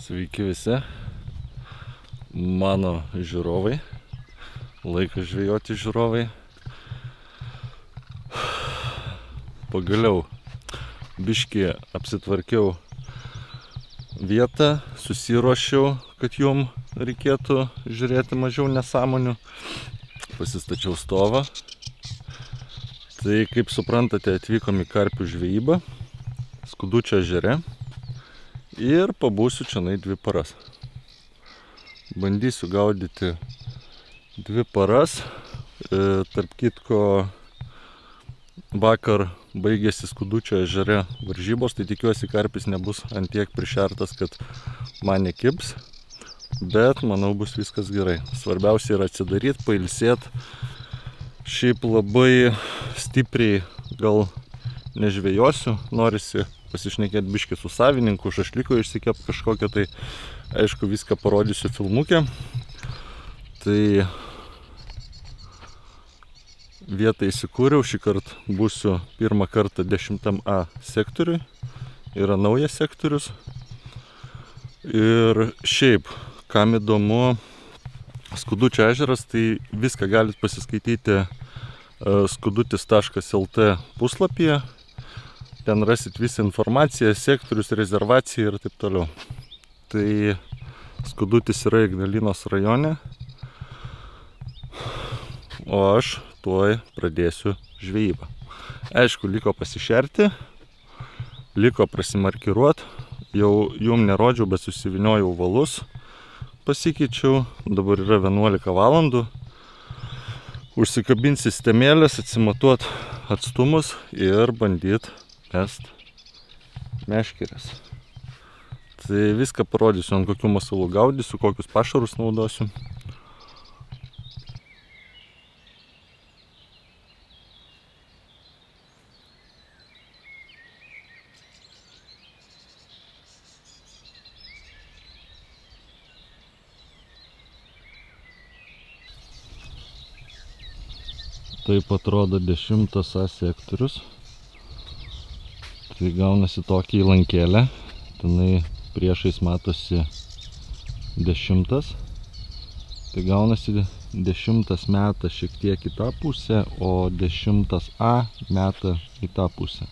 Sveiki visi, mano žiūrovai, laikas žvejoti žiūrovai. Pagaliau biškį apsitvarkiau vietą, susiruošiau, kad jum reikėtų žiūrėti mažiau nesąmonių. Pasistačiau stovą. Tai kaip suprantate, atvykom į karpių žvejybą Skudučio ežere. Ir pabūsiu čionai 2 paras. Bandysiu gaudyti 2 paras. Tarp kitko, vakar baigėsi Skudučio ežere varžybos, tai tikiuosi karpis nebus ant tiek prišertas, kad man nekibs. Bet manau bus viskas gerai. Svarbiausia yra atsidaryti, pailsėti. Šiaip labai stipriai gal nežvejosiu, norisi pasišnekėti biškį su savininku, šašliko išsikep kažkokią, tai aišku viską parodysiu filmuke. Tai vietą įsikūriau, šį kartą būsiu pirmą kartą 10A sektoriui, yra naujas sektorius. Ir šiaip, kam įdomu Skudučio ežeras, tai viską galit pasiskaityti skudutis.lt puslapyje. Ten rasit visą informaciją, sektorius, rezervaciją ir taip toliau. Tai Skudutis yra Ignalinos rajone, o aš tuoj pradėsiu žvejybą. Aišku, liko pasišerti, liko prasimarkiruoti, jau jum nerodžiau, bet susiviniojau valus, pasikeičiau, dabar yra 11 valandų. Užsikabinti sistemėlės, atsimatuot atstumus ir bandyt mest meškeres. Tai viską parodysiu, ant kokių masalų gaudysiu, kokius pašarus naudosiu. Taip atrodo 10A sektorius. Tai gaunasi tokia įlankėlė. Tenai priešais matosi 10. Tai gaunasi 10 meta šiek tiek į tą pusę, o 10A meta į tą pusę,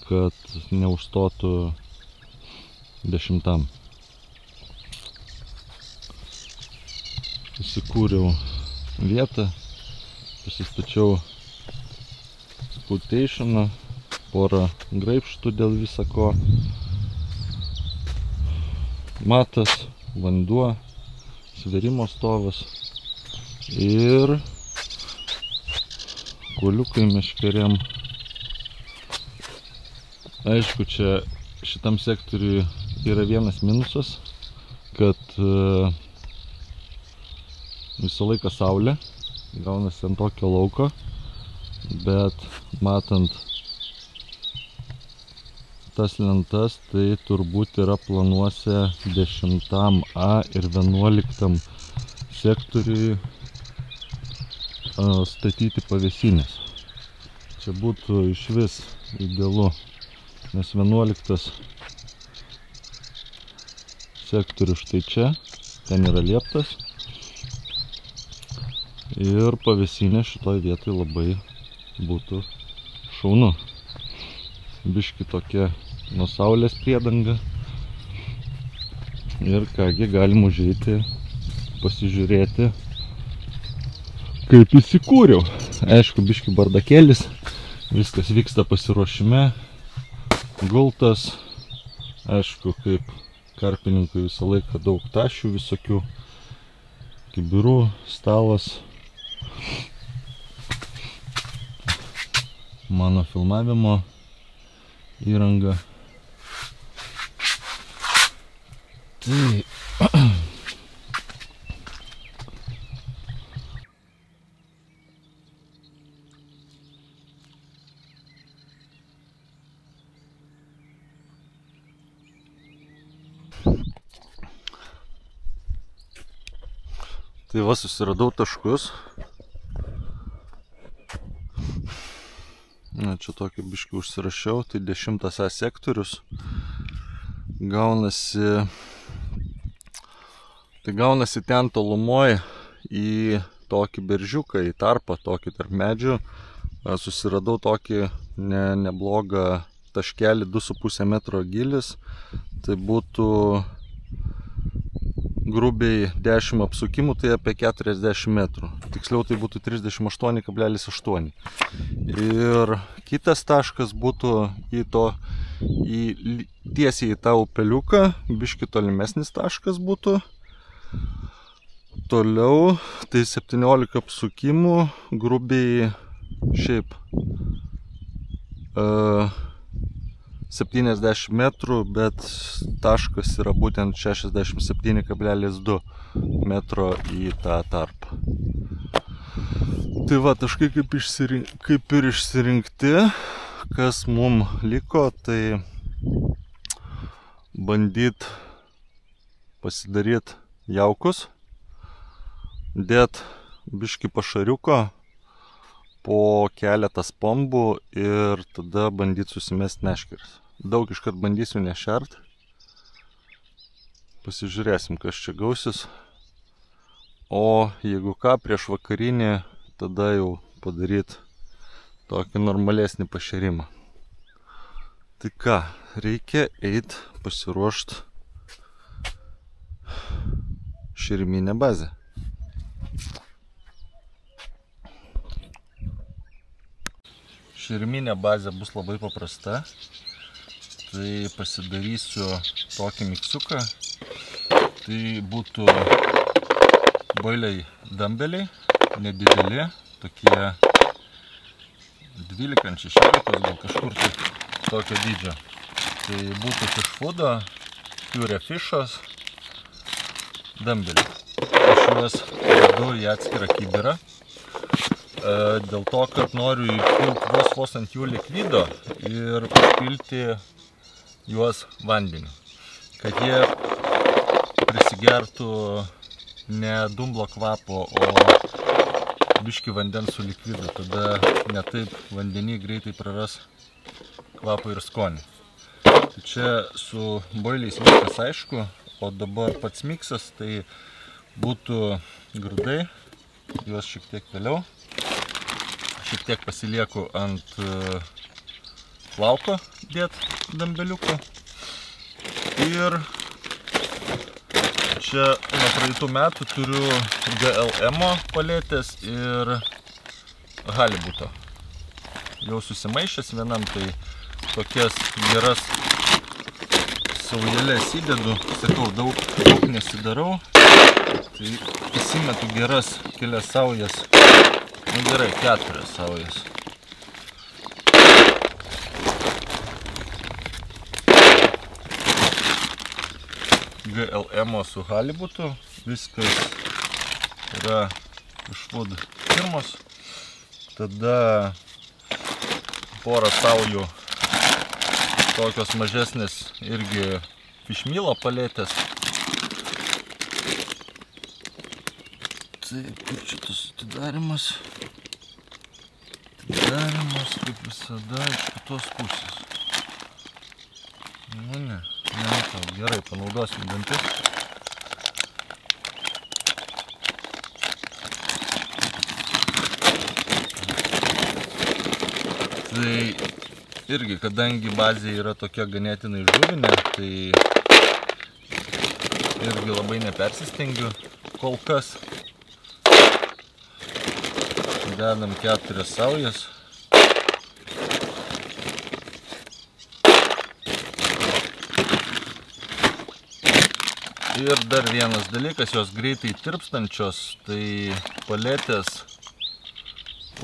kad neužstotų 10. Įsikūriau vietą. Pasistačiau puteišoną, porą graibštų dėl visako, matas, vanduo, svėrimo stovas ir kuoliukai meškeriam. Aišku, čia šitam sektoriui yra vienas minusas, kad visą laiką saulė. Gaunasi ant tokio lauko, bet matant tas lentas, tai turbūt yra planuose 10A ir 11 sektoriui statyti pavėsinės. Čia būtų iš vis idealu, nes 11 sektorius štai čia, ten yra lieptas. Ir pavėsinė šitoj vietoj labai būtų šaunu. Biški tokia nuo saulės priedanga. Ir kągi galim užeiti, pasižiūrėti, kaip įsikūriau. Aišku, biški bardakėlis, viskas vyksta pasiruošime. Gultas, aišku, kaip karpininkui visą laiką daug tašių visokių, kibirų, stalas. Mano filmavimo įranga. Tai Tai va, susiradau taškus. Na, čia tokį biškį užsirašiau, tai 10 A sektorius. Gaunasi ten tolumoje į tokį beržiuką, į tarpą, tokį tarp medžių. Susiradau tokį neblogą taškelį 2,5 metro gilis. Tai būtų grubiai 10 apsukimų, tai apie 40 metrų. Tiksliau tai būtų 38,8. Ir kitas taškas būtų tiesiai į tą upeliuką, biškį tolimesnis taškas būtų. Toliau tai 17 apsukimų, grubiai šiaip 70 metrų, bet taškas yra būtent 67,2 metro į tą tarpą. Tai va, taškai kaip ir išsirinkti, kas mum liko, tai bandyt pasidaryt jaukus, dėt biškį pašariuko, po keletą spombų ir tada bandyt susimest meškeres. Daug iškart bandysiu nešert. Pasižiūrėsim, kas čia gausis. O jeigu ką, prieš vakarinį, tada jau padaryt tokį normalesnį pašėrimą. Tai ką, reikia eit pasiruošt šėriminę bazę. Šėriminė bazė bus labai paprasta. Tai pasidarysiu tokį miksiuką. Tai būtų boiliai dambeliai, nedideli, tokie 12-16, gal kažkur tai tokio dydžio. Tai būtų fish foodo, pure fishos dambeliai. Aš juos dedu į atskirą kibirą. Dėl to, kad noriu įpilti vos ant jų likvido ir užpilti juos vandeniu. Kad jie prisigertų ne dumblo kvapo, o biškį vandens su likvidu. Tada ne taip vandenį greitai praras kvapą ir skonį. Tai čia su boiliais viskas aišku, o dabar pats miksas tai būtų grūdai, juos šiek tiek vėliau. Šiek tiek pasilieku ant plauko dėt dambeliuko. Ir čia nuo praeitų metų turiu GLM-o paletės ir halibuto. Jau susimaišęs vienam, tai tokias geras saujelės įdedu. Sakau, daug nesidarau. Tai įsimetu geras kelias saujas. Nu gerai, 4 saujas. GLM-o su halibutu. Viskas yra iš food firmos. Tada porą saujų tokios mažesnės irgi fishmealo paletės. Tai kur čia tas atidarimas? Atidarimas kaip visada iš kitos pusės. Nu ne, nematau. Gerai, panaudosim dantis. Tai irgi, kadangi bazė yra tokia ganėtinai žuvinė, tai irgi labai nepersistengiu kol kas. Dedam 4 saujas. Ir dar vienas dalykas, jos greitai tirpstančios, tai paletės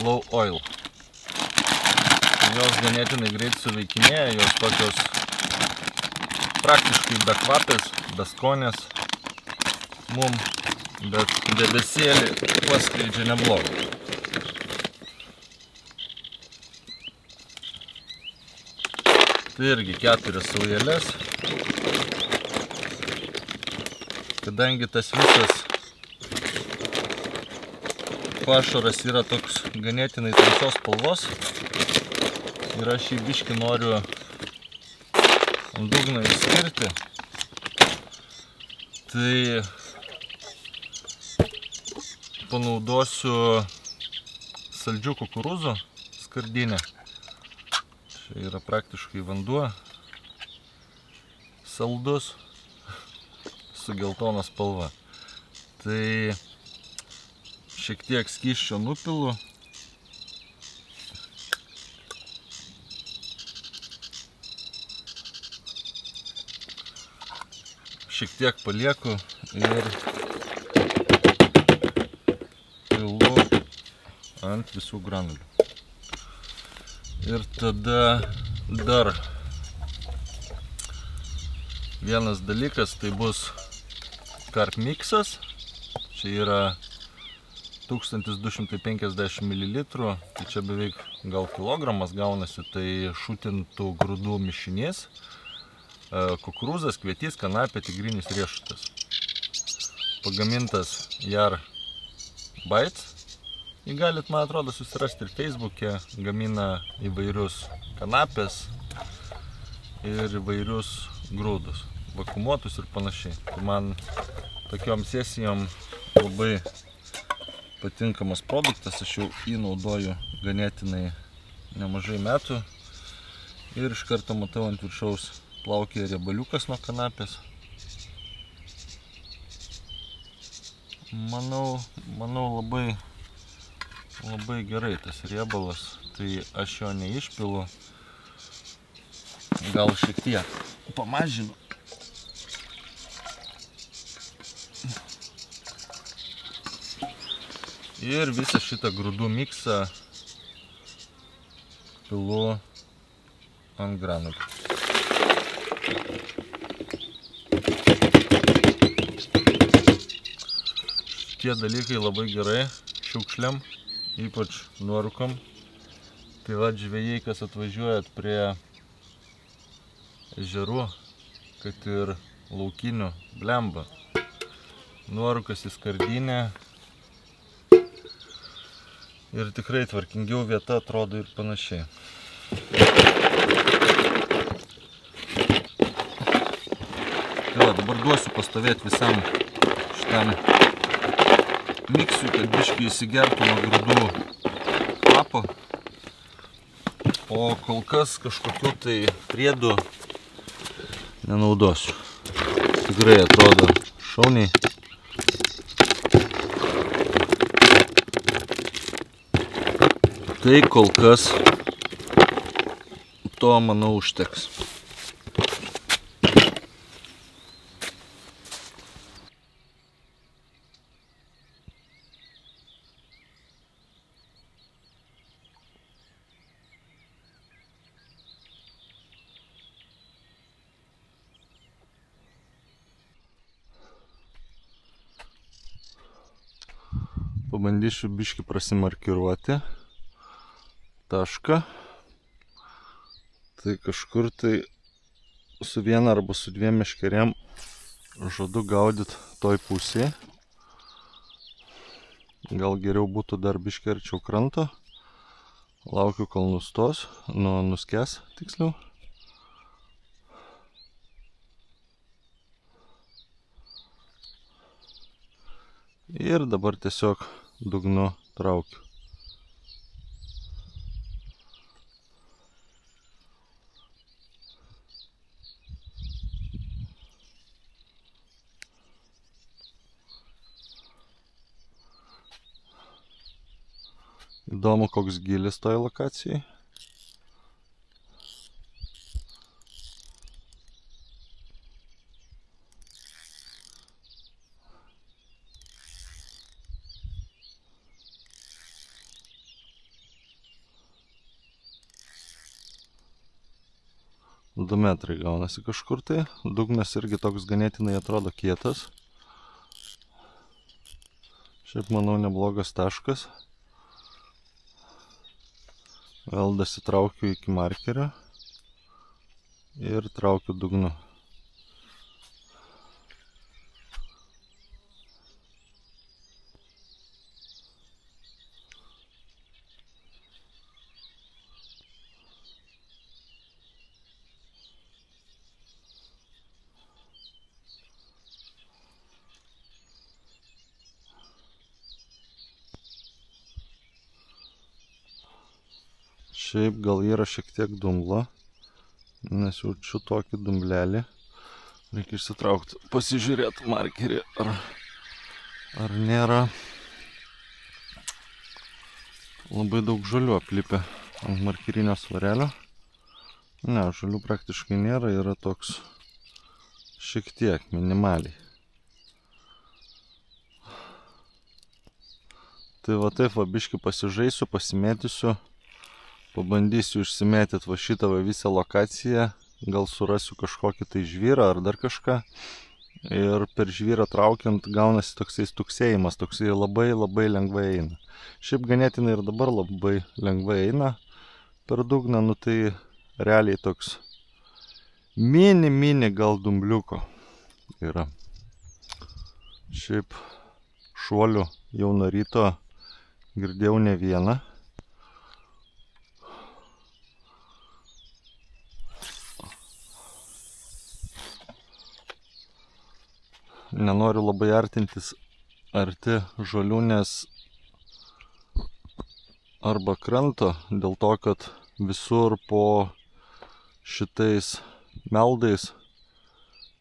low oil. Jos ganėtinai greit suveikinėja, jos tokios praktiškai be kvapės, be skonės mum, bet debesėlį paskleidžia neblogai. Tai irgi 4 saujelės. Kadangi tas visas pašaras yra toks ganėtinai tamsios spalvos, Ir aš jį biškį noriu ant dugno įskirti. Tai panaudosiu saldžių kukurūzų skardinę. Čia yra praktiškai vanduo, saldus, su geltona spalva. Tai šiek tiek skysčio nupilu. Šiek tiek palieku ir pilu ant visų granulių. Ir tada dar vienas dalykas, tai bus karp miksas. Čia yra 1250 ml, tai čia beveik gal kilogramas gaunasi, tai šūtintų grūdų mišinys. Kukurūzas, kvietys, kanapė, tigrinis riešutas. Pagamintas Jar Bites. Jį galit, man atrodo, susirasti ir Facebook'e. Gamina įvairius kanapės ir įvairius grūdus, vakuumuotus ir panašiai. Tai man tokiom sesijom labai patinkamas produktas. Aš jau jį naudoju ganėtinai nemažai metų. Ir iš karto matau ant viršaus plaukė riebaliukas nuo kanapės. Manau labai gerai tas riebalas, tai aš jo neišpilu, gal šiek tiek pamažinu. Ir visą šitą grūdų miksą pilu ant granulių. Tie dalykai labai gerai šiukšliam, ypač nuorūkam. Tai va, žvejai, kas atvažiuojat prie ežerų, kad ir laukinių, blemba. Nuorūkas į skardinę. Ir tikrai tvarkingiau vieta atrodo ir panašiai. Tai va, dabar duosiu pastovėti visam šitam miksui, kad biškį įsigertų nuo grūdų kvapo. O kol kas kažkokių tai priedų nenaudosiu. Tikrai atrodo šauniai. Tai kol kas to, manau, užteks. Pabandysiu biškį prasimarkiruoti tašką. Tai kažkur tai su viena arba su dviem meškerėm žadu gaudyti toj pusėje. Gal geriau būtų dar biškį arčiau kranto. Laukiu, kol nustos, nuskęs tiksliau. Ir dabar tiesiog dugnu traukiu. Įdomu, koks gilis toj lokacijai. Du metrai gaunasi kažkur tai. Dugnas irgi toks ganėtinai atrodo kietas. Šiaip manau neblogas taškas. Vėl dasitraukiu iki markerio ir traukiu dugnu. Šiaip gal yra šiek tiek dumblo, nes jaučiu tokį dumblelį. Reikia išsitraukti, pasižiūrėti markerį, ar nėra labai daug žolių aplipę ant markerinio svarelio. Ne, žolių praktiškai nėra, yra toks šiek tiek minimaliai. Tai va taip va biškį pasižaisiu, pasimėtysiu, pabandysiu išsimėtyti va šitą va visą lokaciją, gal surasiu kažkokį tai žvyrą ar dar kažką. Ir per žvyrą traukiant gaunasi toksai stuksėjimas, toksai labai lengvai eina. Šiaip ganėtinai ir dabar labai lengvai eina per dugną, nu tai realiai toks mini gal dumbliuko yra. Šiaip šuolių jau nuo ryto girdėjau ne vieną. Nenoriu labai artintis arti žolių, nes arba kranto, dėl to, kad visur po šitais meldais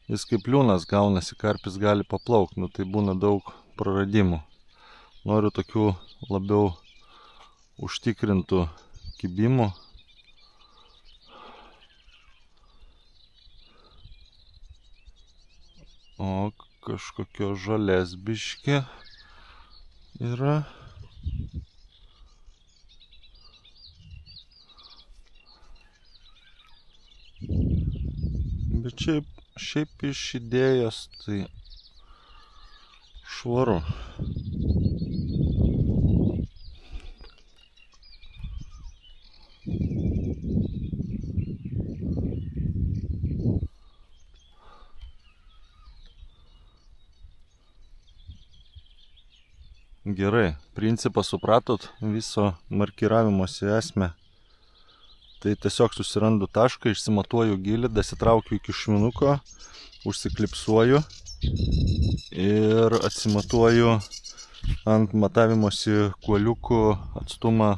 jis kaip liūnas gaunasi, karpis gali paplaukti, nu tai būna daug praradimų. Noriu tokių labiau užtikrintų kibimų. O kažkokio žolės biškį yra. Bet šiaip iš idėjos tai švaru. Gerai, principą supratot, viso markiravimosi esmę. Tai tiesiog susirandu tašką, išsimatuoju gylį, dasitraukiu iki švinuko, užsiklipsuoju ir atsimatuoju ant matavimosi kuoliukų atstumą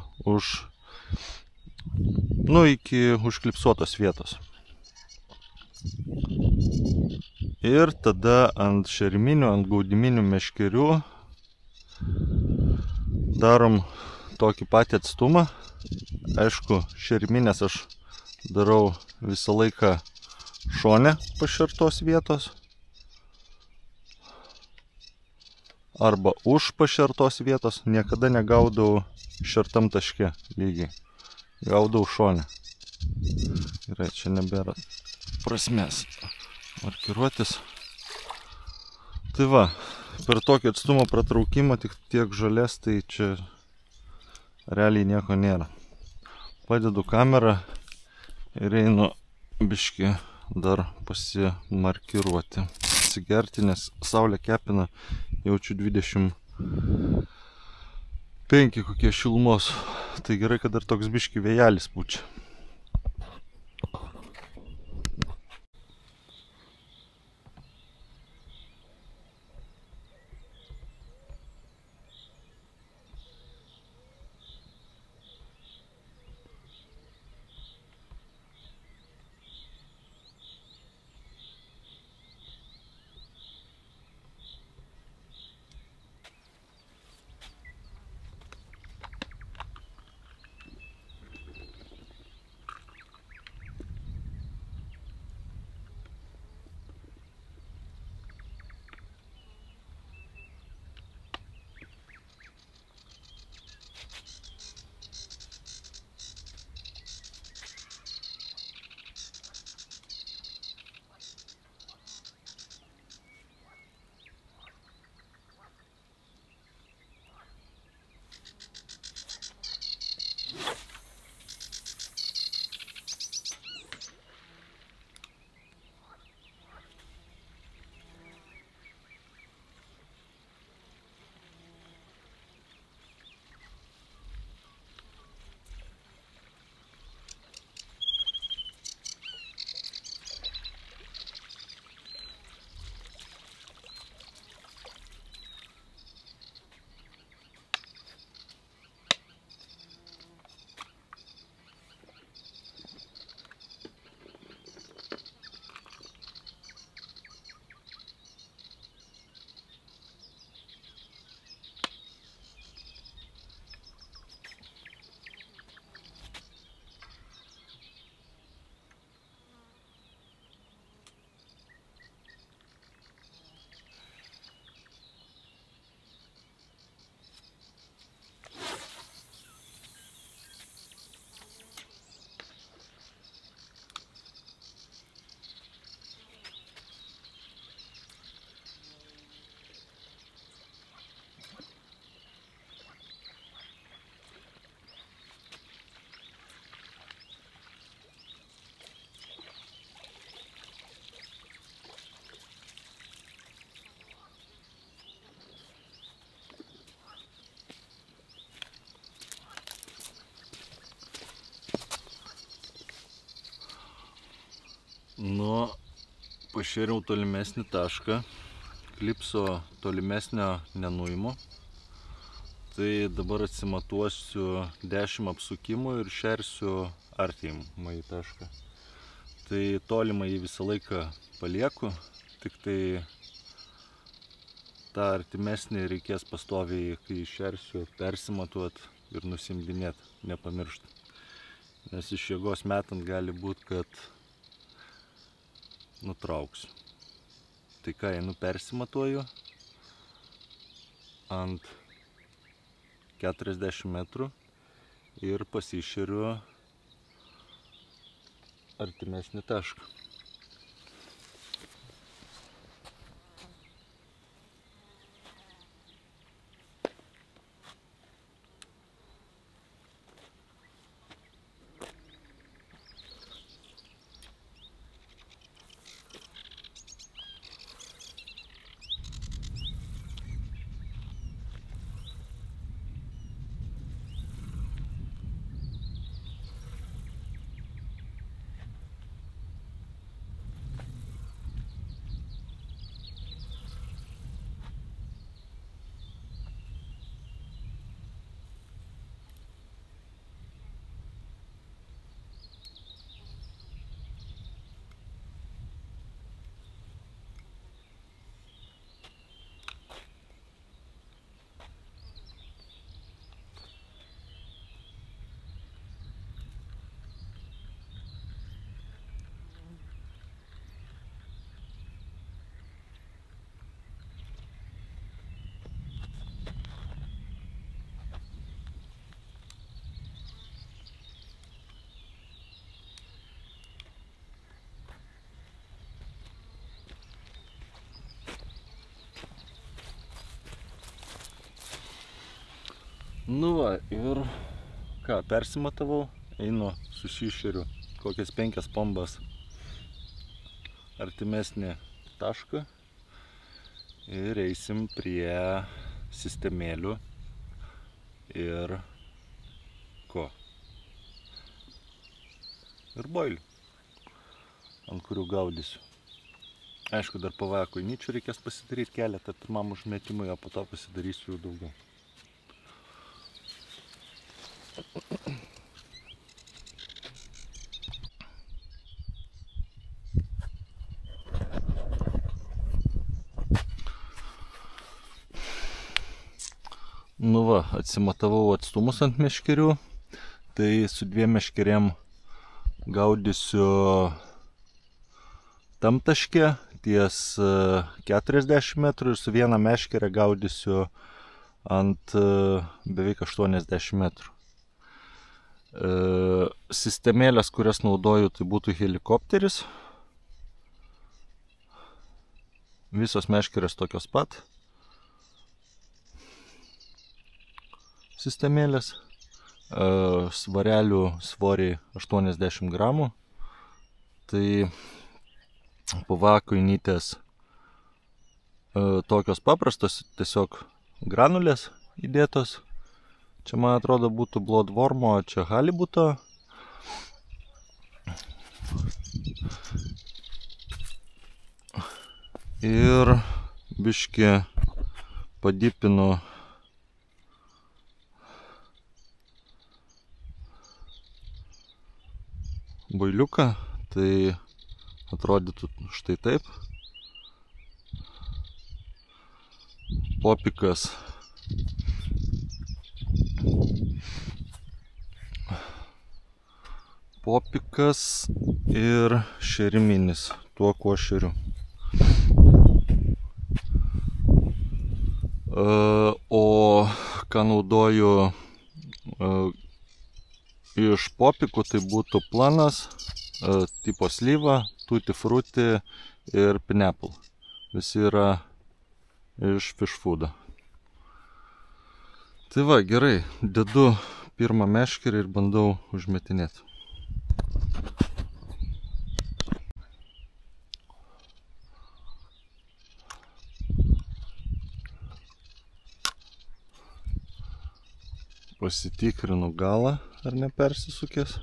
iki užklipsuotos vietos. Ir tada ant šerminių, ant gaudiminių meškerių darom tokį patį atstumą. Aišku, šerminės aš darau visą laiką šone pašertos vietos arba už pašertos vietos. Niekada negaudau šertam taške lygiai. Gaudau šone. Gerai, čia nebėra prasmės markiruotis. Tai va, per tokį atstumą pratraukimą tik tiek žolės, tai čia realiai nieko nėra. Padedu kamerą ir einu biškį dar pasimarkiruoti. Atsigerti, nes saulė kepina, jaučiu 25 kokie šilumos. Tai gerai, kad dar toks biškį vėjelis pučia. Nu, pašėriau tolimesnį tašką, klipso tolimesnio nenuimu. Tai dabar atsimatuosiu 10 apsukimų ir šersiu artimą į tašką. Tai tolimą jį visą laiką palieku, tik tai tą artimesnį reikės pastoviai, kai šersiu, persimatuot ir nusimdinėt, nepamiršt. Nes iš jėgos metant gali būt, kad nutrauksiu. Tai ką, einu persimatuoju ant 40 metrų ir pasišeriu artimesnį tašką. Nu va, ir ką, persimatavau, einu susišeriu kokias 5 pombas artimesnį tašką ir eisim prie sistemėlių ir ko? Ir boilių, ant kurių gaudysiu. Aišku, dar pavaja koinyčių reikės pasidaryti keletą pirmam užmetimui, o po to pasidarysiu jų daugiau. Nu va, atsimatavau atstumus ant meškerių, tai su 2 meškerėm gaudysiu tam taške ties 40 metrų ir su 1 meškerė gaudysiu ant beveik 80 metrų. Sistemėlės, kurias naudoju, tai būtų helikopteris. Visos meškerės tokios pat. Sistemėlės. Svarelių svoriai 80 gramų. Tai PVA koinytės tokios paprastos, tiesiog granulės įdėtos. Čia, man atrodo, būtų Bloodwormo, čia Halibuto. Ir biškį padipinu boiliuką, tai atrodytų štai taip. Popikas ir šeriminis, tuo kuo šeriu. O ką naudoju iš popikų, tai būtų planas, tipo slyva, tutti frutti ir pineapple. Visi yra iš fish foodo. Tai va, gerai, dedu pirmą meškerį ir bandau užmetinėti. Pasitikrinu galą, ar nepersisukęs.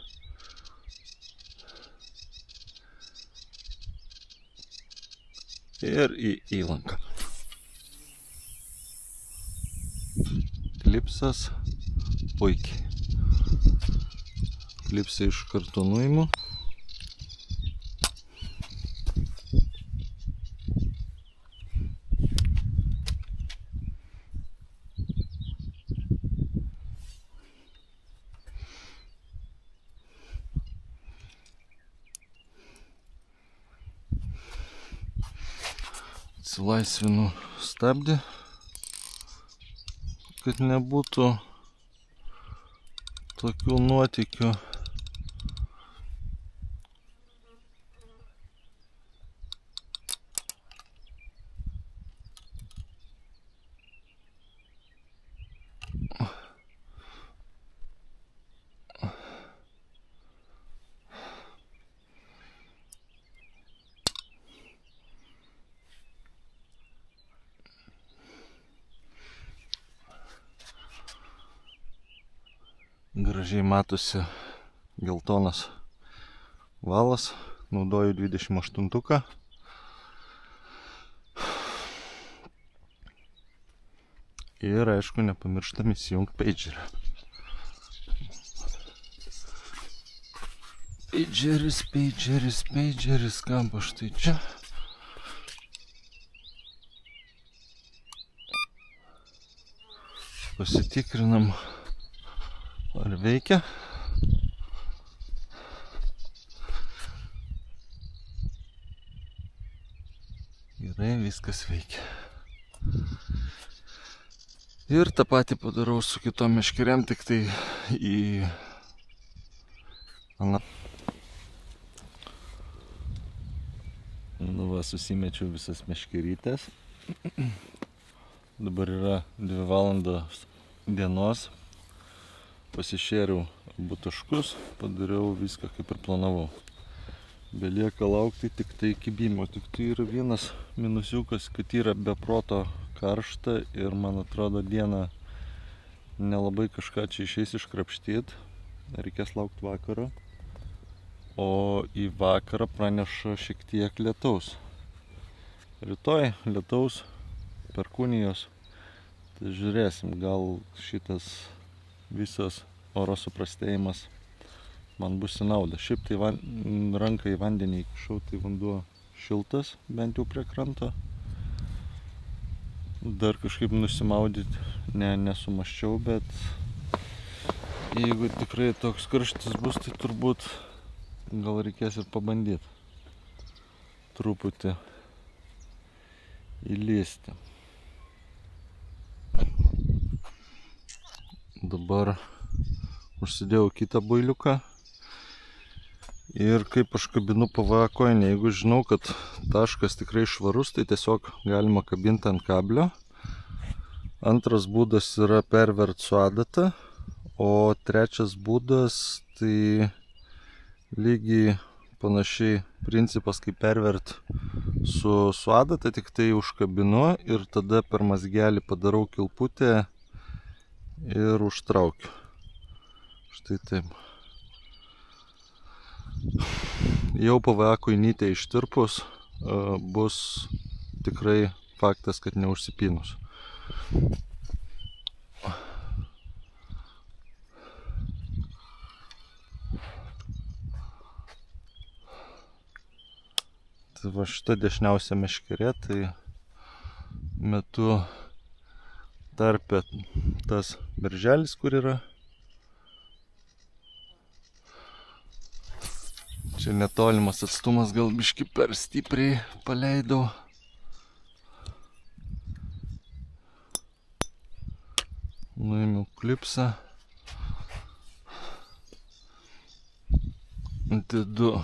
ir į įlanką. Klipsas puikiai. Klipsą iš karto nuimu. Atsilaisvinu stabdį, kad nebūtų tokių nuotykių. Gražiai matosi geltonas valas, naudoju 28-tuką. Ir aišku, nepamirštam įsijungti pagerį. Pageris, kamba štai čia. Pasitikrinam, ar veikia. Gerai, viskas veikia. Ir tą patį padarau su kitom meškerėm, tik tai į aną. Nu va, susimečiau visas meškerytės. Dabar yra 2 valandos dienos. Pasišėriau abu taškus, padariau viską kaip ir planavau. Belieka laukti tik tai kibimo. Tik tai yra vienas minusiukas, kad yra be proto karšta ir man atrodo dieną nelabai kažką čia išeis iškrapštyti. Reikės laukti vakaro. O į vakarą praneša šiek tiek lietaus. Rytoj lietaus, perkūnijos. Tai žiūrėsim, gal šitas visas oro suprastėjimas man bus į naudą. Šiaip tai ranką į vandenį įkišau, tai vanduo šiltas, bent jau prie kranto. Dar kažkaip nusimaudyti nesumasčiau, bet jeigu tikrai toks karštis bus, tai turbūt gal reikės ir pabandyti truputį įlįsti. Dabar užsidėjau kitą builiuką ir kaip aš kabinu PVA kojinę, jeigu žinau, kad taškas tikrai švarus, tai tiesiog galima kabinti ant kablio. Antras būdas yra pervert su adata, o trečias būdas tai lygiai panašiai principas kaip pervert su adata, tik tai užkabinu ir tada per mazgelį padarau kilputę ir užtraukiu. Štai taip. Jau PVA kojinytė ištirpus, bus tikrai faktas, kad neužsipynus. Tai va šita dešiniausia meškerė, tai metu tarpe tas berželis, kur yra. Čia netolimas atstumas, gal biškį per stipriai paleidau. Nuėmiau klipsą. Dedu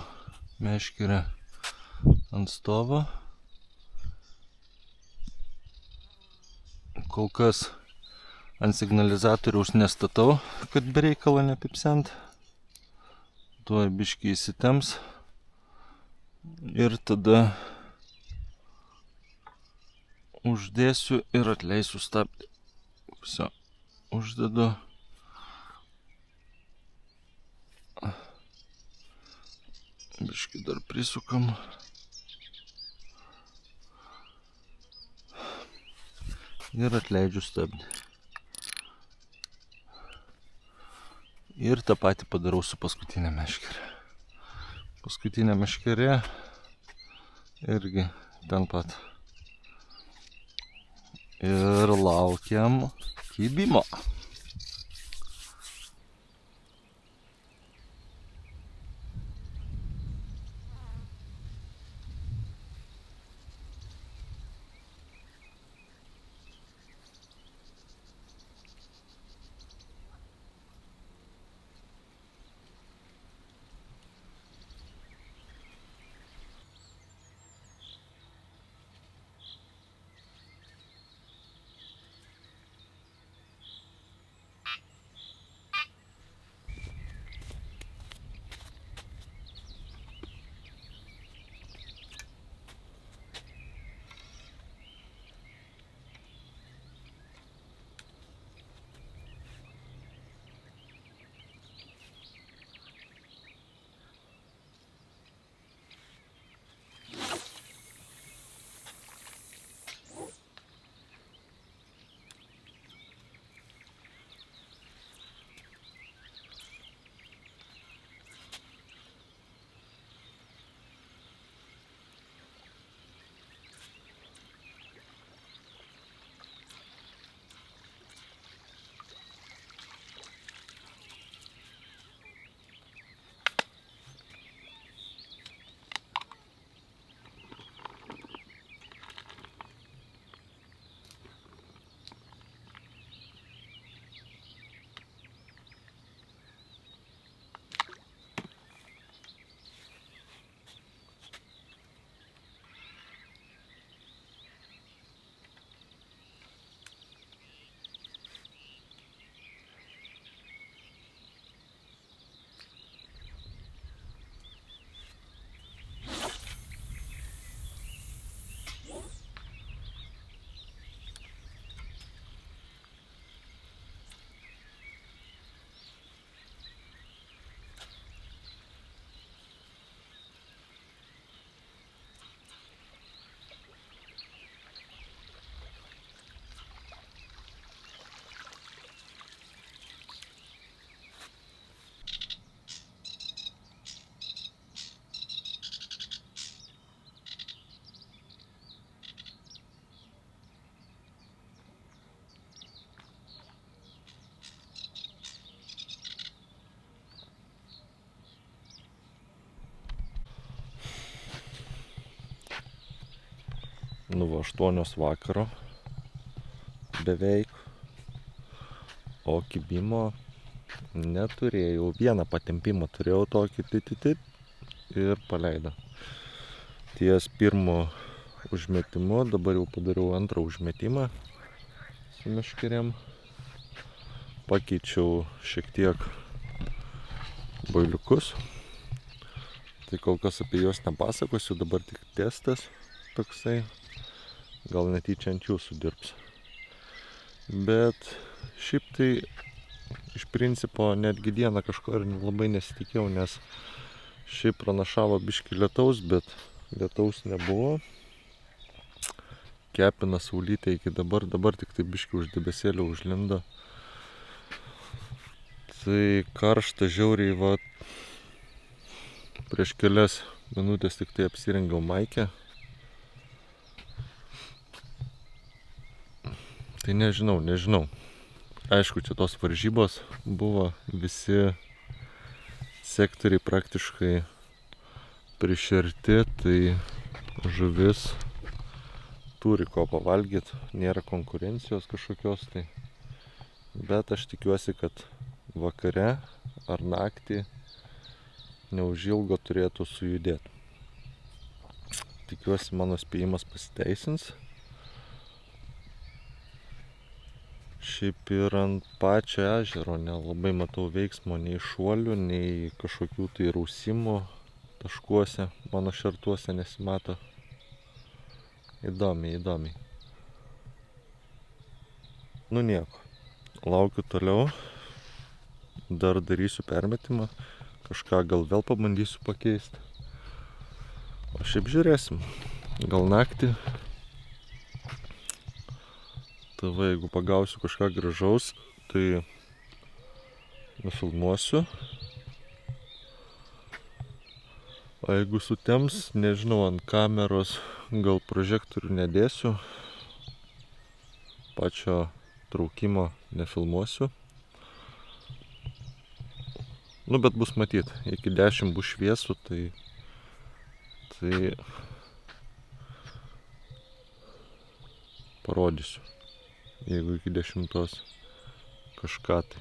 meškerę ant stovo. Kol kas ant signalizatoriaus nestatau, kad be reikalo nepipsent. Tuo biškį įsitemps ir tada uždėsiu ir atleisiu stabdį. Viso, uždedu. Biškį dar prisukam. ir atleidžiu stabdį. Ir tą patį padarau su paskutinė meškerė. Paskutinė meškerė irgi ten pat. Ir laukiam kibimo. Nu va, 8 vakaro beveik, o kibimo neturėjau. Vieną patempimą turėjau tokį tititip ir paleido. Ties pirmo užmetimu, dabar jau padariau antrą užmetimą su meškerėm. Pakeičiau šiek tiek bailiukus. Tai kol kas apie juos nepasakosiu, dabar tik testas toksai. Gal netyčia ant jūsų dirbs. Bet šiaip tai iš principo netgi dieną kažko ir labai nesitikėjau, nes šiaip pranašavo biškį lietaus, bet lietaus nebuvo. Kepina saulytė iki dabar tik tai biškį už debesėlio užlindo. Tai karšta žiauriai, va, prieš kelias minutės tik tai apsirengiau maikę. Tai nežinau. Aišku, čia tos varžybos buvo, visi sektoriai praktiškai prišerti, tai žuvis turi ko pavalgyti, nėra konkurencijos kažkokios tai. Bet aš tikiuosi, kad vakare ar naktį neužilgo turėtų sujudėti. Tikiuosi, mano spėjimas pasiteisins. Šiaip ir ant pačio ežero nelabai matau veiksmo, nei šuolių, nei kažkokių tai rausimų taškuose, mano šertuose nesimato. Įdomiai. Nu nieko, laukiu toliau, dar darysiu permetimą, kažką gal vėl pabandysiu pakeisti. O šiaip žiūrėsim, gal naktį Tai va, jeigu pagausiu kažką gražaus, tai nufilmuosiu. O jeigu sutems, nežinau, ant kameros gal prožektorių nedėsiu. Pačio traukimo nefilmuosiu. Nu, bet bus matyt, iki 10 bus šviesų, tai parodysiu. Jeigu iki 10 kažką tai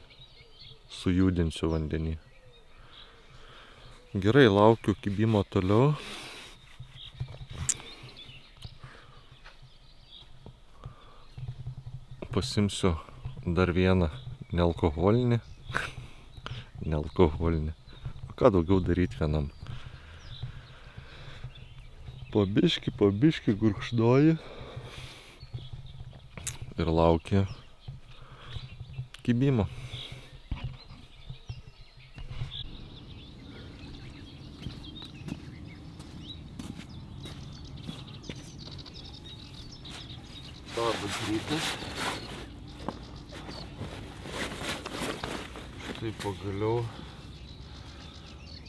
sujudinsiu vandenį. Gerai, laukiu kibimo toliau. Pasimsiu dar vieną nealkoholinį. Nealkoholinį. O ką daugiau daryti vienam? Po biškį gurkšnoji ir laukia kibimo. Labas rytas. Štai pagaliau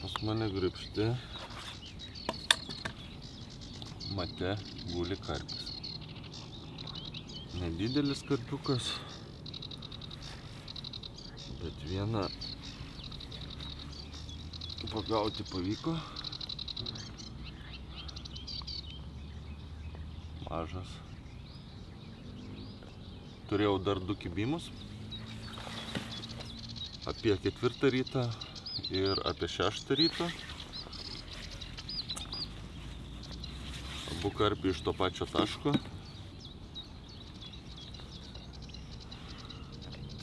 pas mane graibšte mate guli karpis. Nedidelis karpiukas, bet vieną pagauti pavyko. Mažas. Turėjau dar 2 kibimus. Apie 4 rytą ir apie 6 rytą. Abu karpiai iš to pačio taško.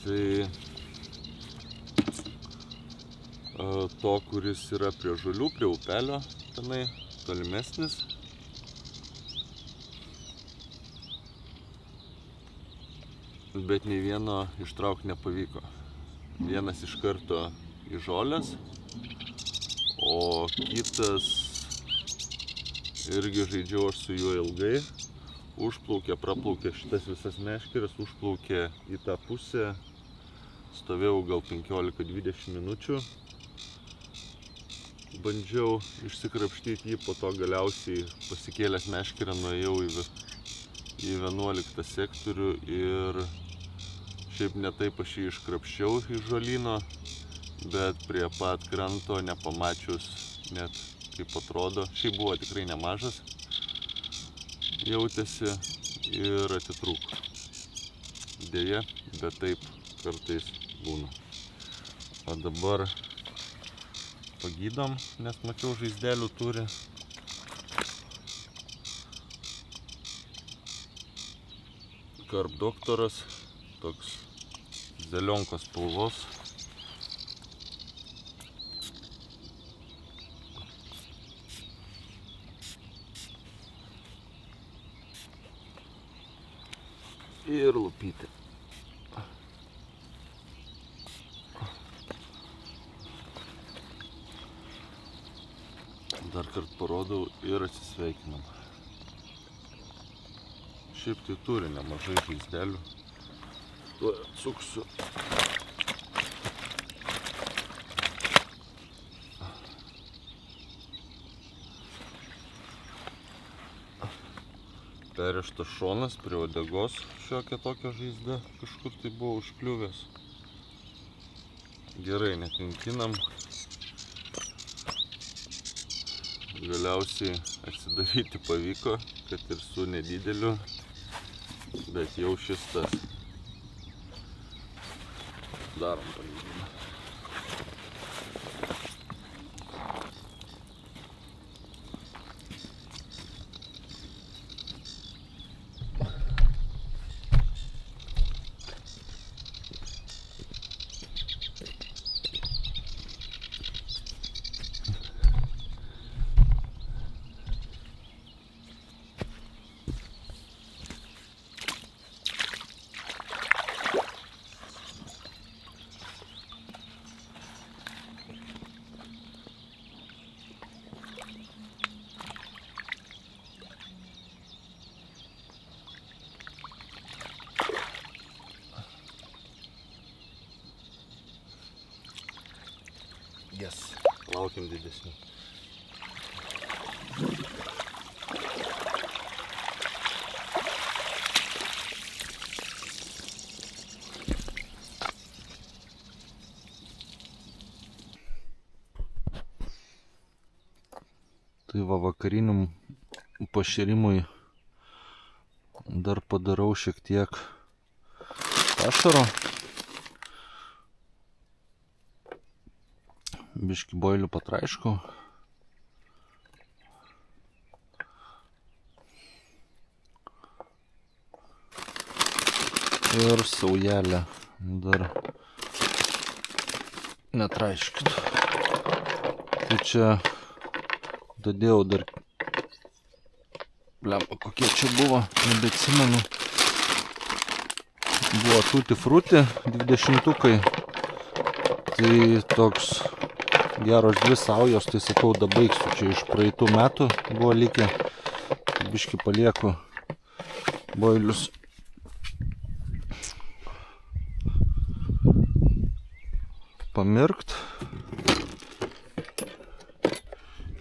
Tai to, kuris yra prie žolių, prie upelio, tenai tolimesnis. Bet nei vieno ištraukti nepavyko. Vienas iš karto į žolės, o kitas irgi žaidžiau aš su juo ilgai. Užplaukė, praplaukė šitas visas meškeres, užplaukė į tą pusę. Stovėjau gal 15-20 minučių. Bandžiau išsikrapštyti jį, po to galiausiai pasikėlęs meškerę nuėjau į 11 sektorių ir šiaip ne taip aš jį iškrapščiau iš žolyno, bet prie pat kranto nepamačius net kaip atrodo. Šiaip buvo tikrai nemažas, jautėsi ir atitrūko. Deja, bet taip kartais būna. O dabar pagydom, nes mačiau žaizdelių turi. Karp doktoras, toks zelionkos spalvos. Ir lupytė. Dar kartą parodau ir atsisveikinam. Šiaip tai turi nemažai žaizdelių. Tuo atsuksiu. Perrištas šonas prie uodegos, šiokia tokia žaizda, kažkur tai buvo užkliuvęs. Gerai, nekinkinam. Galiausiai atsidaryti pavyko, kad ir su nedideliu, bet jau šis tas. Darom palyginimą. Yes. Laukiam didesnių. Tai va, vakariniam pašėrimui dar padarau šiek tiek pašaro. Biškį boilių patraiškau. Ir saujelę dar netraiškit. Tai čia dadėjau dar, blemba, kokie čia buvo, nebeatsimenu. Buvo tutti frutti 20-tukai. Tai toks geros 2 saujos, tai sakau, dabaigsiu. Čia iš praeitų metų buvo likę. Biškį palieku boilius. Pamirkt.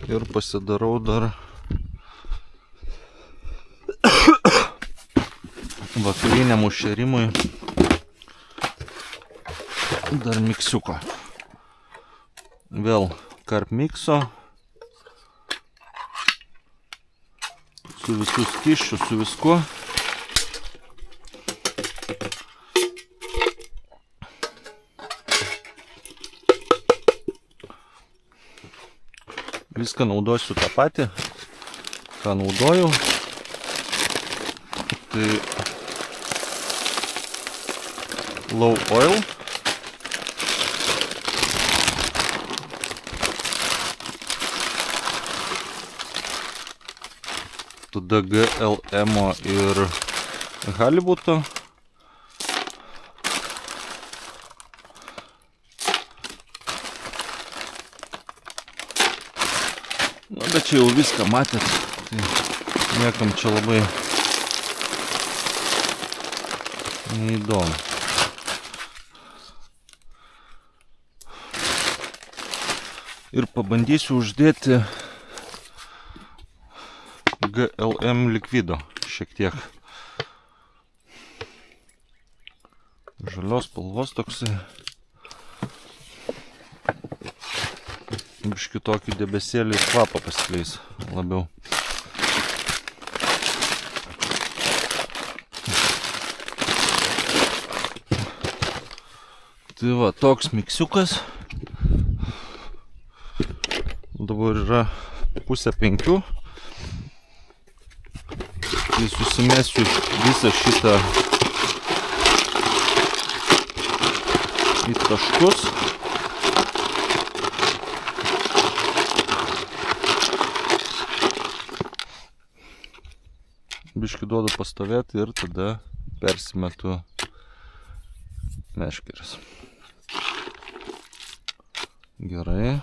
Ir pasidarau dar vakariniam užšėrimui dar miksiuko. Vėl karp mikso. Su visų skysčiu, su viskuo. Viską naudosiu tą patį, ką naudojau. Tai low oil. Tada GLM ir halibuto. Na, bet čia jau viską matėt, tai niekam čia labai neįdomu. Ir pabandysiu uždėti GLM likvido šiek tiek. Žalios spalvos toksai. Biškį tokį debesėlį kvapą pasileis labiau. Tai va, toks miksiukas. Dabar yra 4:30. Tai susimesiu visą šitą į taškus. Biškį duodu pastovėti ir tada persimetu meškeres. Gerai.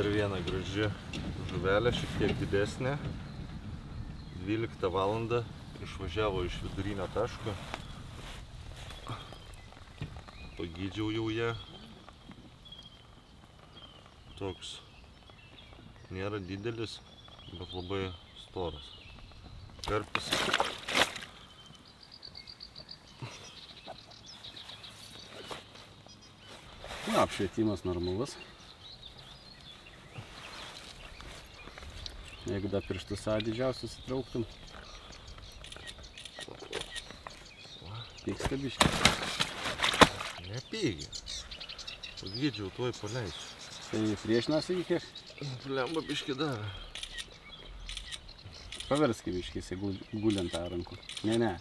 Dar viena graži žuvelė, šiek tiek didesnė. 12 valandą išvažiavo iš vidurinio taško. Pagydžiau jau ją. Toks nėra didelis, bet labai storas. Karpis. Na, apšvietimas normalus. Jeigu dar pirštus didžiausius įtrauktum. Pyksta biškį. Nepygia. Pagydžiau, tuoj paleisiu. Tai priešinasi iki kiek? Lemba biškį davė. Paverski biškį, jisai guliant tą rankų. Ne.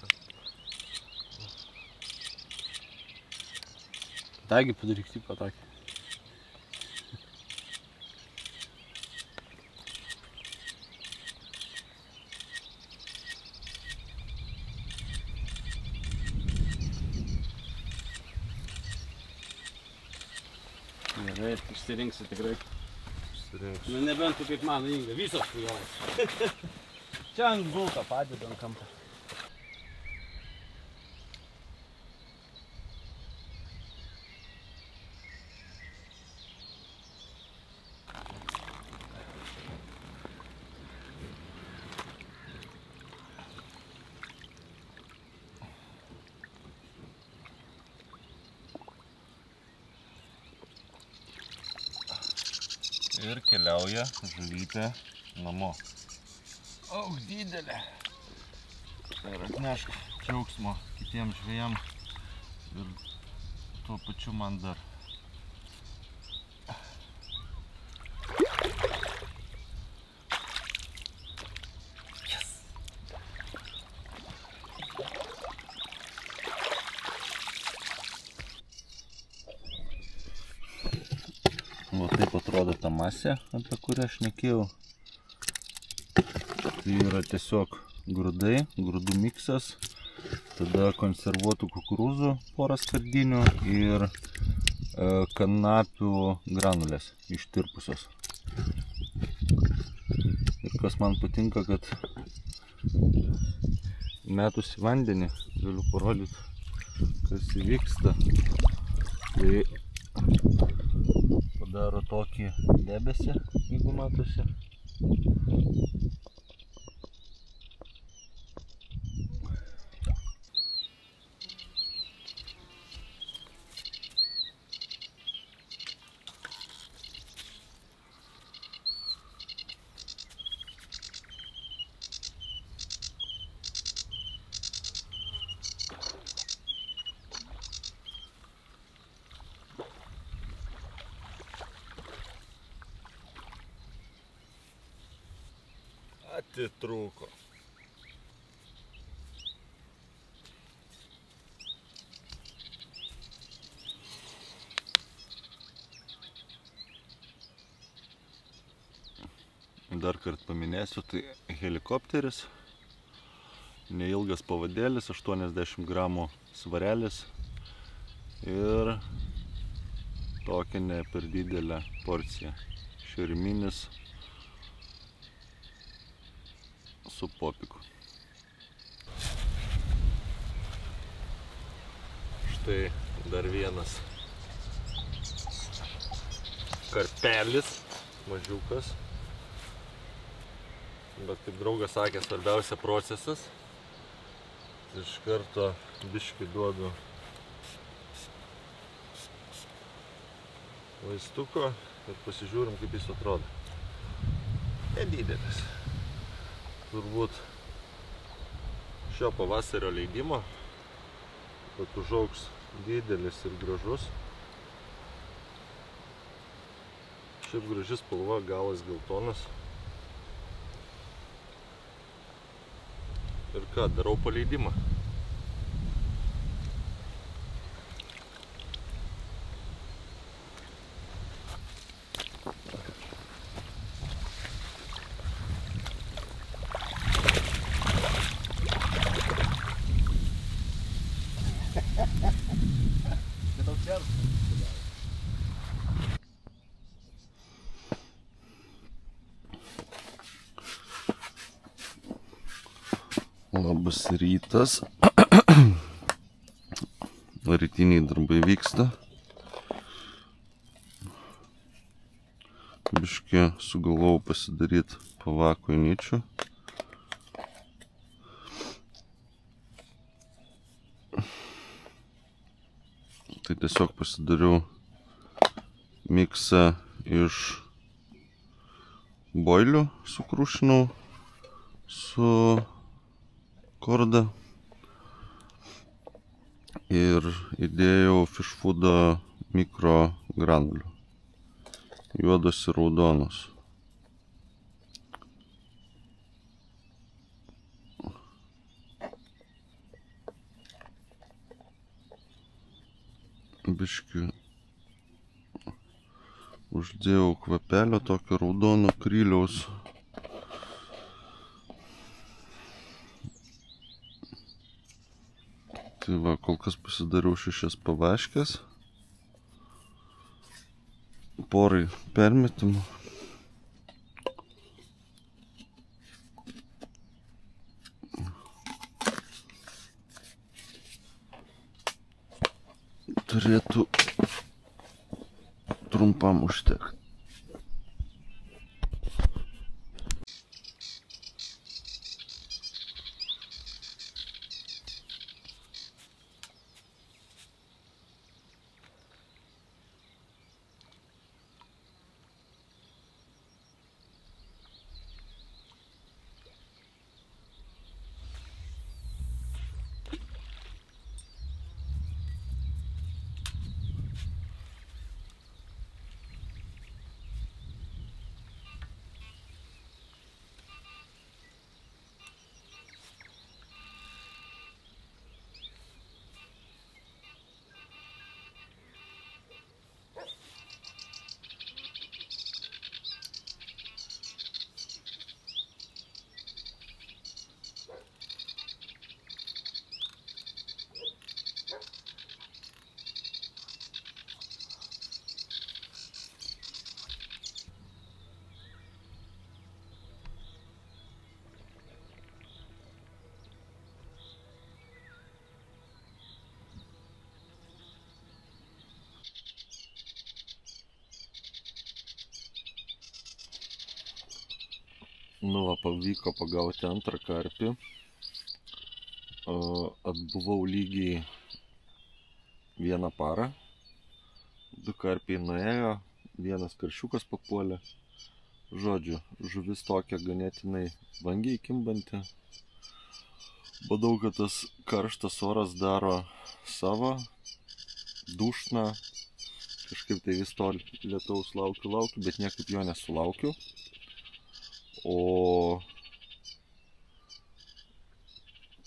Taigi padaryk tipą tokį. Gerai, išsirinksi tikrai. Išsirinksiu. Nu nebent tu kaip mano Inga, visos pujolas. Čia ant gulto padeda ant kampą. Ir keliauja žuvytė namo. Didelė. Ir atnešk džiaugsmo kitiems žvejams ir tuo pačiu man dar. Va taip atrodo ta masė, apie kurią aš šnekėjau. Tai yra tiesiog grūdai, grūdų miksas, tada konservuotų kukurūzų porą skardinių ir kanapių granulės ištirpusios. Ir kas man patinka, kad metus į vandenį galiu parodyti, kas įvyksta. Tai padaro tokį debesį, jeigu matosi. Atitrūko. Dar kartą paminėsiu, tai helikopteris, neilgas pavadėlis, 80 gramų svarelis ir tokia ne per didelė porcija. Šerminis su popiku. Štai dar vienas karpelis, mažiukas. Bet kaip draugas sakė, svarbiausia procesas. Iš karto biškį duodu vaistuko ir pasižiūrim, kaip jis atrodo. Nedidelis. Turbūt šio pavasario leidimo, kad užaugs didelis ir gražus. Šiaip graži spalva, galas geltonas. Ir ką, darau paleidimą. Labas rytas. Rytiniai darbai vyksta. Biškį sugalvojau pasidaryti pavako ničių. Tai tiesiog pasidariau miksą iš boilių, sukrušinau su korda ir įdėjau fish foodo mikro granulių, juodos ir raudonos. Biškį uždėjau kvapelio tokio raudono kryliaus. Tai va, kol kas pasidariau 6 pavaškės. Porai permetimų. Turėtų trumpam užtekti. Nu, va, pavyko pagauti antrą karpį. Atbuvau lygiai 1 parą. 2 karpiai nuėjo, 1 karšiukas papuolė. Žodžiu, žuvis tokia ganėtinai vangiai kimbanti. Badau, kad tas karštas oras daro savo, dušna. Kažkaip tai vis to lietaus laukiu, bet niekaip jo nesulaukiu. O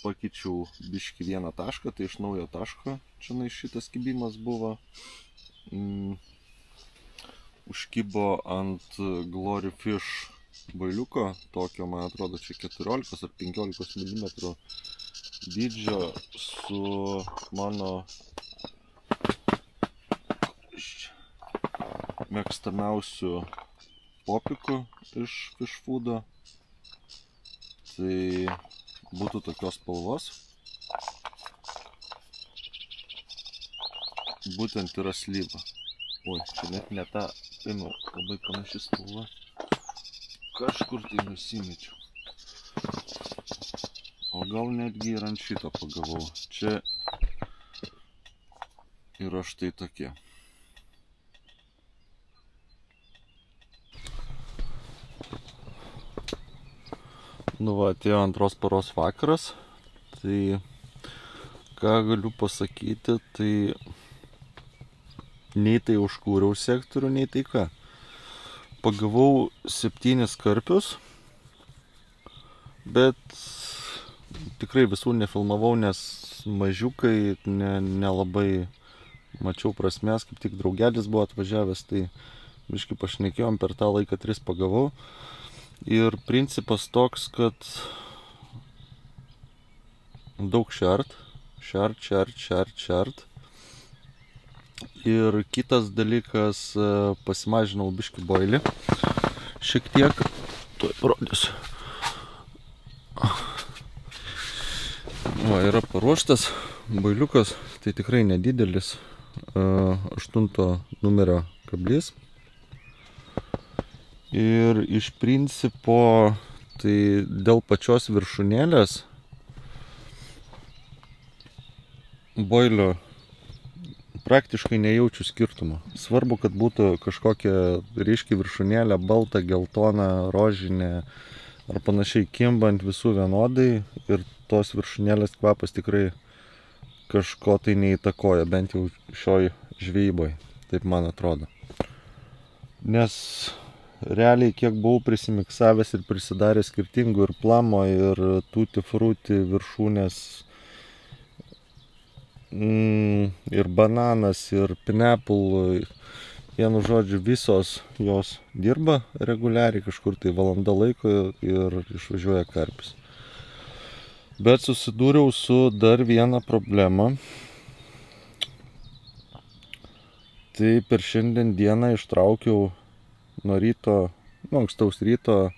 pakeičiau biškį 1 tašką, tai iš naujo taško čia šitas kibimas buvo. Užkibo ant Glory Fish bailiuko, tokio, man atrodo, čia 14 ar 15 mm dydžio su mano mėgstamiausiu popiku iš fish foodo. Tai būtų tokios spalvos. Būtent yra slyva. Oi, čia net ne ta, ėmiau, labai panaši spalva. Kažkur tai nusimečiau. O gal netgi ir ant šito pagavau. Čia yra štai tokie. Nu va, atėjo antros paros vakaras, tai ką galiu pasakyti, tai nei tai užkūriau sektorių, nei tai ką. Pagavau 7 karpius, bet tikrai visų nefilmavau, nes mažiukai nelabai mačiau prasmės, kaip tik draugelis buvo atvažiavęs, tai biškį pašnekėjom, per tą laiką 3 pagavau. Ir principas toks, kad daug šert. Ir kitas dalykas, pasimažinau biškį boilį. Šiek tiek, tuoj parodysiu. Va, yra paruoštas bailiukas, tai tikrai nedidelis 8 numerio kablys. Ir iš principo, tai dėl pačios viršūnėlės boilio praktiškai nejaučiu skirtumo. Svarbu, kad būtų kažkokia ryški viršūnėlė, balta, geltona, rožinė ar panašiai, kimbant visų vienodai, ir tos viršūnėlės kvapas tikrai kažko tai neįtakoja, bent jau šioj žvejyboj, taip man atrodo. Nes realiai kiek buvau prisimiksavęs ir prisidaręs skirtingų ir plamo, ir tutti frutti viršūnės, ir bananas, ir pineapple, vienu žodžiu, visos jos dirba reguliariai, kažkur tai valanda laiko ir išvažiuoja karpis. Bet susidūriau su dar viena problema. Tai per šiandien dieną ištraukiau nuo ryto, ankstaus ryto,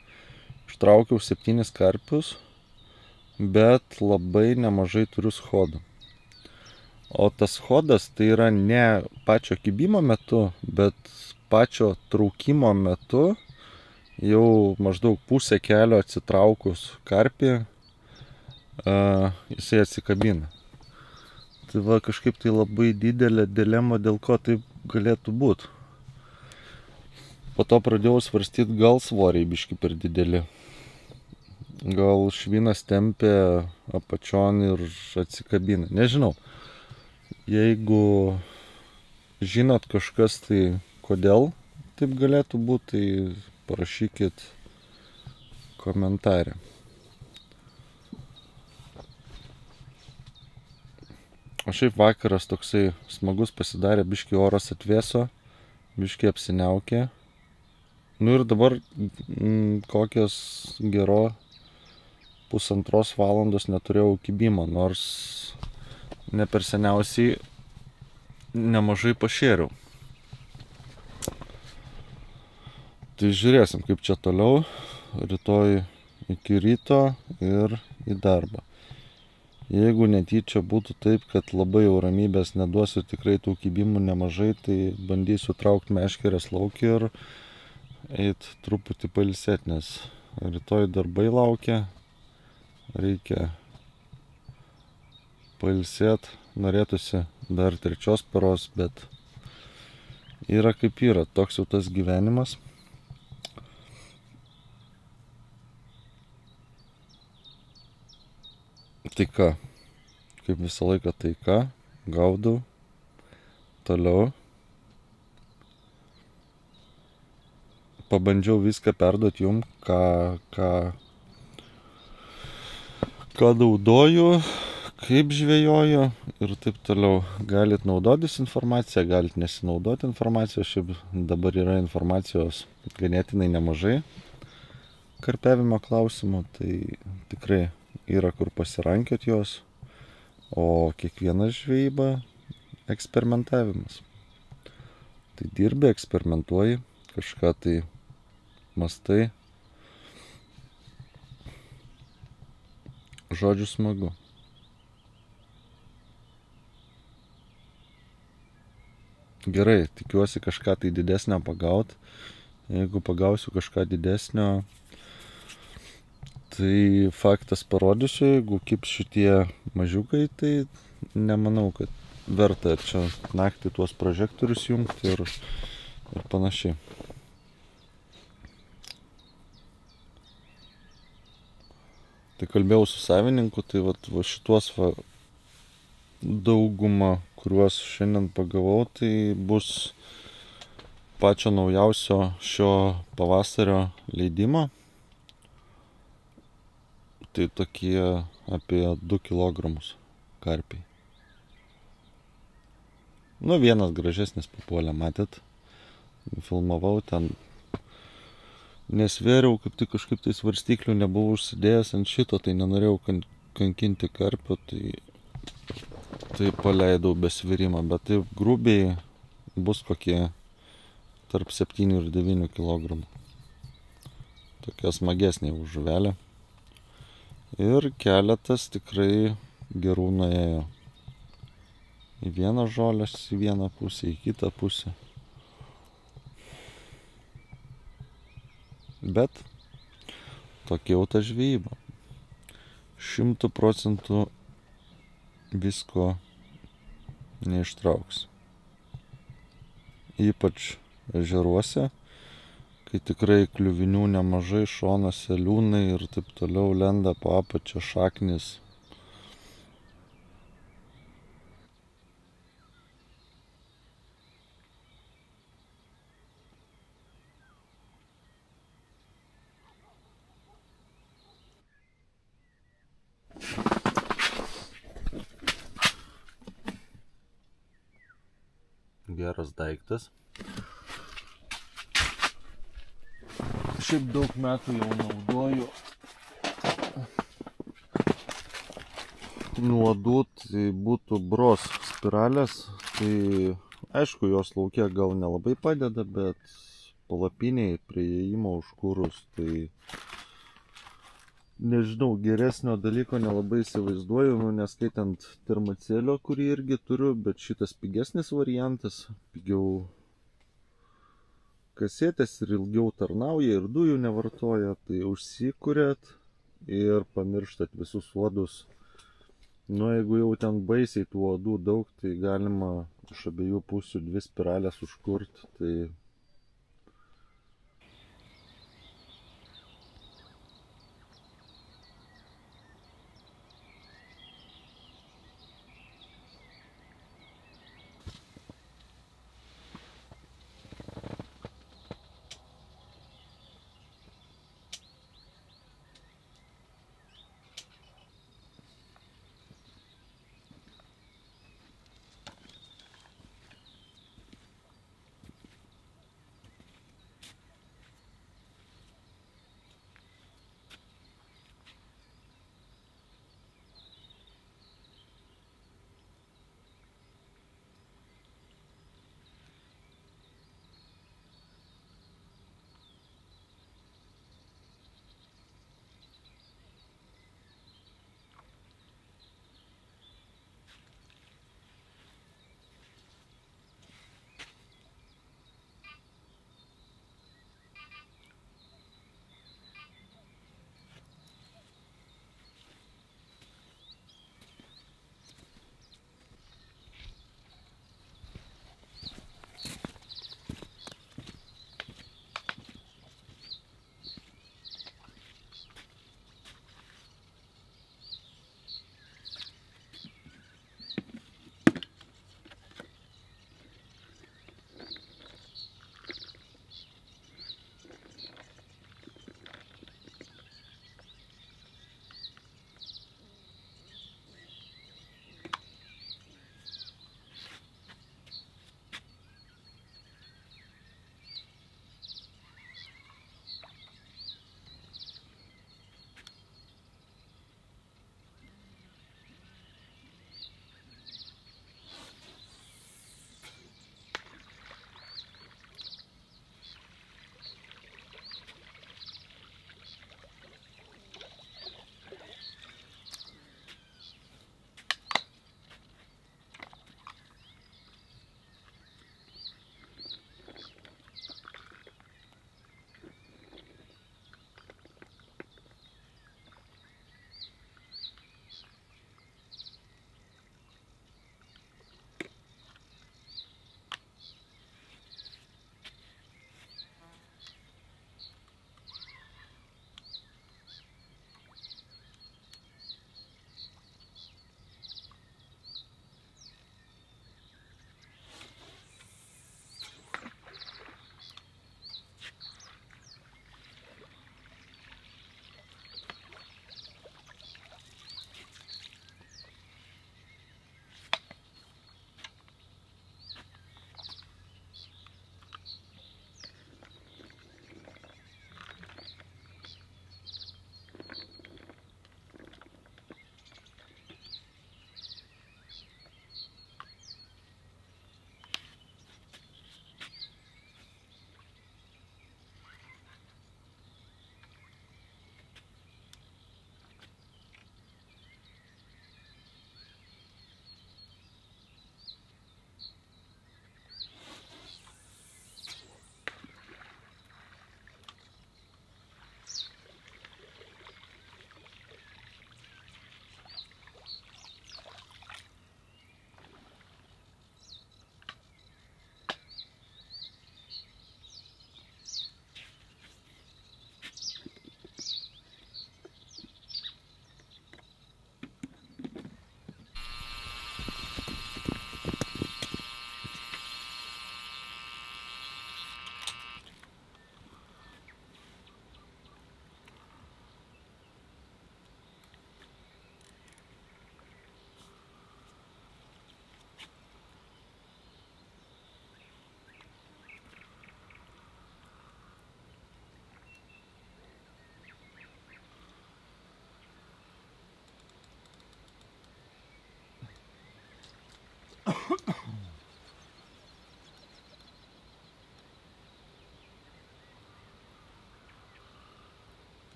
ištraukiau 7 karpius, bet labai nemažai turiu schodų. O tas schodas tai yra ne pačio kibimo metu, bet pačio traukimo metu, jau maždaug pusę kelio atsitraukus karpį, jisai atsikabina. Tai va, kažkaip tai labai didelė dilema, dėl ko taip galėtų būti. Po to pradėjau svarstyti, gal svoriai biški per dideli. Gal švinas tempia apačion ir atsikabina. Nežinau. Jeigu žinot kažkas, tai kodėl taip galėtų būti, tai parašykit komentarę. O šiaip vakaras toksai smagus pasidarė, biški oras atvėso, biški apsiniaukė. Nu ir dabar kokios gero 1,5 valandos neturėjau kibimo, nors ne per seniausiai nemažai pašėriau. Tai žiūrėsim, kaip čia toliau. Rytoj iki ryto ir į darbą. Jeigu netyčia būtų taip, kad labai jau ramybės neduosiu, tikrai tų kibimų nemažai, tai bandysiu traukti meškerės laukį ir eit truputį pailsėt, nes rytoj darbai laukia, reikia pailsėt, norėtųsi dar 3 paros, bet yra kaip yra, toks jau tas gyvenimas. Taika, kaip visą laiką taika, gaudau, toliau. Pabandžiau viską perduoti jum, ką naudoju, kaip žvejoju ir taip toliau. Galit naudotis informaciją, galit nesinaudoti informaciją. Šiaip dabar yra informacijos ganėtinai nemažai karpiavimo klausimų, tai tikrai yra kur pasirankiot jos, o kiekviena žvejyba eksperimentavimas. Tai dirbi, eksperimentuoji, kažką tai mastai. Žodžiu, smagu. Gerai, tikiuosi kažką tai didesnio pagaut. Jeigu pagausiu kažką didesnio, tai faktas parodysiu. Jeigu kips šitie mažiukai, tai nemanau, kad verta čia naktį tuos prožektorius jungti ir panašiai. Tai kalbėjau su savininku, tai va šituos daugumą, kuriuos šiandien pagavau, tai bus pačio naujausio šio pavasario leidimo. Tai tokie apie 2 kilogramus karpiai. Nu, vienas gražesnis papuolė, matėt. Filmavau ten. Nesvėriau, kaip tik kažkaip tai svarstyklių nebuvau užsidėjęs ant šito, tai nenorėjau kankinti karpio, tai paleidau be svirimą, bet taip grubiai bus kokie tarp 7 ir 9 kg. Tokia smagesnė žuvelė. Ir keletas tikrai gerų nuėjo į vieną žolės, į vieną pusę, į kitą pusę. Bet tokia jau ta žvejyba. 100% visko neištrauks. Ypač ežeruose, kai tikrai kliuvinių nemažai, šonuose liūnai ir taip toliau lenda po apačia šaknis. Geras daiktas. Šiaip daug metų jau naudoju. Nuodų tai būtų bros spiralės. Tai aišku, jos lauke gal nelabai padeda, bet palapiniai prie įėjimo užkūrus, tai nežinau, geresnio dalyko nelabai įsivaizduoju, neskaitant termacelio, kurį irgi turiu, bet šitas pigesnis variantas, pigiau kasetės ir ilgiau tarnauja ir dujų nevartoja, tai užsikuriat ir pamirštat visus uodus. Nu, jeigu jau ten baisiai tų uodų daug, tai galima iš abiejų pusių 2 spiralės užkurti, tai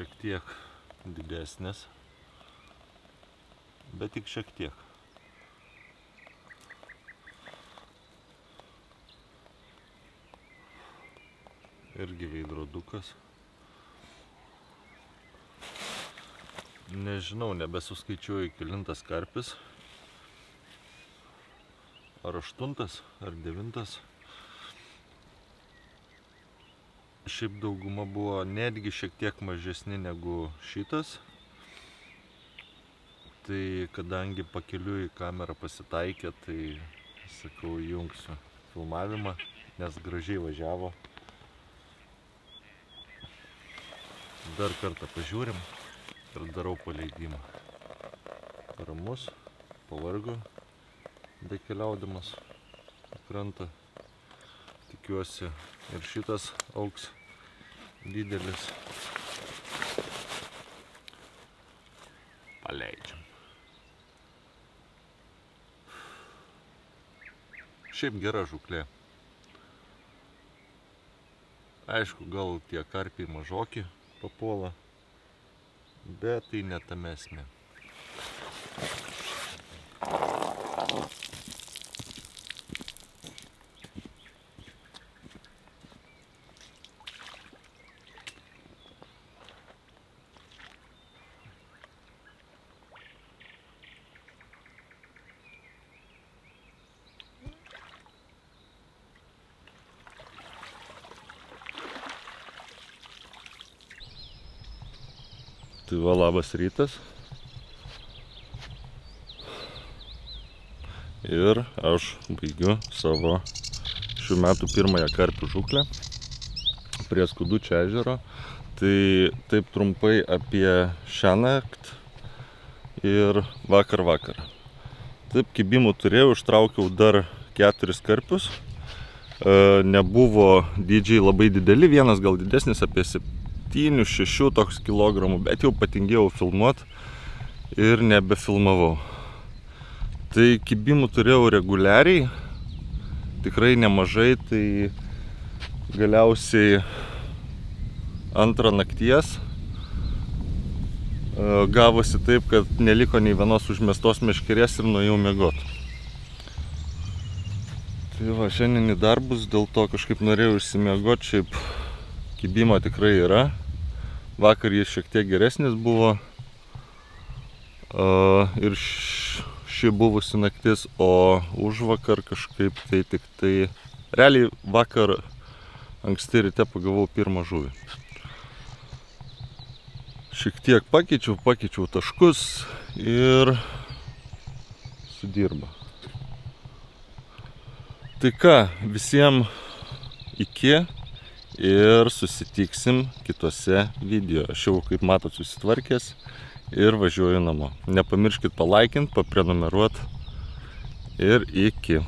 šiek tiek didesnės, bet tik šiek tiek. Irgi veidrodukas. Nežinau, nebesuskaičiuoju kelintas karpis. Ar 8, ar 9. Šiaip dauguma buvo netgi šiek tiek mažesni negu šitas. Tai kadangi pakeliui į kamerą pasitaikė, tai sakau, įjungsiu filmavimą, nes gražiai važiavo. Dar kartą pažiūrim ir darau paleidimą. Ramus, pavargo, bekeliaudamas krantą. Tikiuosi ir šitas augs didelis. Paleidžiam. Šiaip gera žūklė. Aišku, gal tie karpiai mažoki papuola, bet tai ne tame esmė. Tai va, labas rytas. Ir aš baigiu savo šių metų pirmąją karpių žūklę prie Skudučio ežero. Tai taip trumpai apie šią naktį ir vakar. Taip, kibimų turėjau, ištraukiau dar 4 karpius. Nebuvo dydžiai labai dideli, vienas gal didesnis apie 7-6 toks kilogramų, bet jau patingėjau filmuot ir nebefilmavau. Tai kibimų turėjau reguliariai, tikrai nemažai, tai galiausiai antrą nakties gavosi taip, kad neliko nei vienos užmestos meškerės ir nuėjau miegot. Tai va, šiandien į darbus, dėl to kažkaip norėjau išsimiegot, šiaip kibimo tikrai yra. Vakar jis šiek tiek geresnis buvo ir ši buvusi naktis, o užvakar kažkaip tai tik tai... Realiai vakar anksti ryte pagavau pirmą žuvį. Šiek tiek pakeičiau taškus ir sudirba. Tai ką, visiems iki. Ir susitiksim kitose video. Aš jau, kaip matot, susitvarkęs ir važiuoju namo. Nepamirškit palaikint, paprenumeruot ir iki.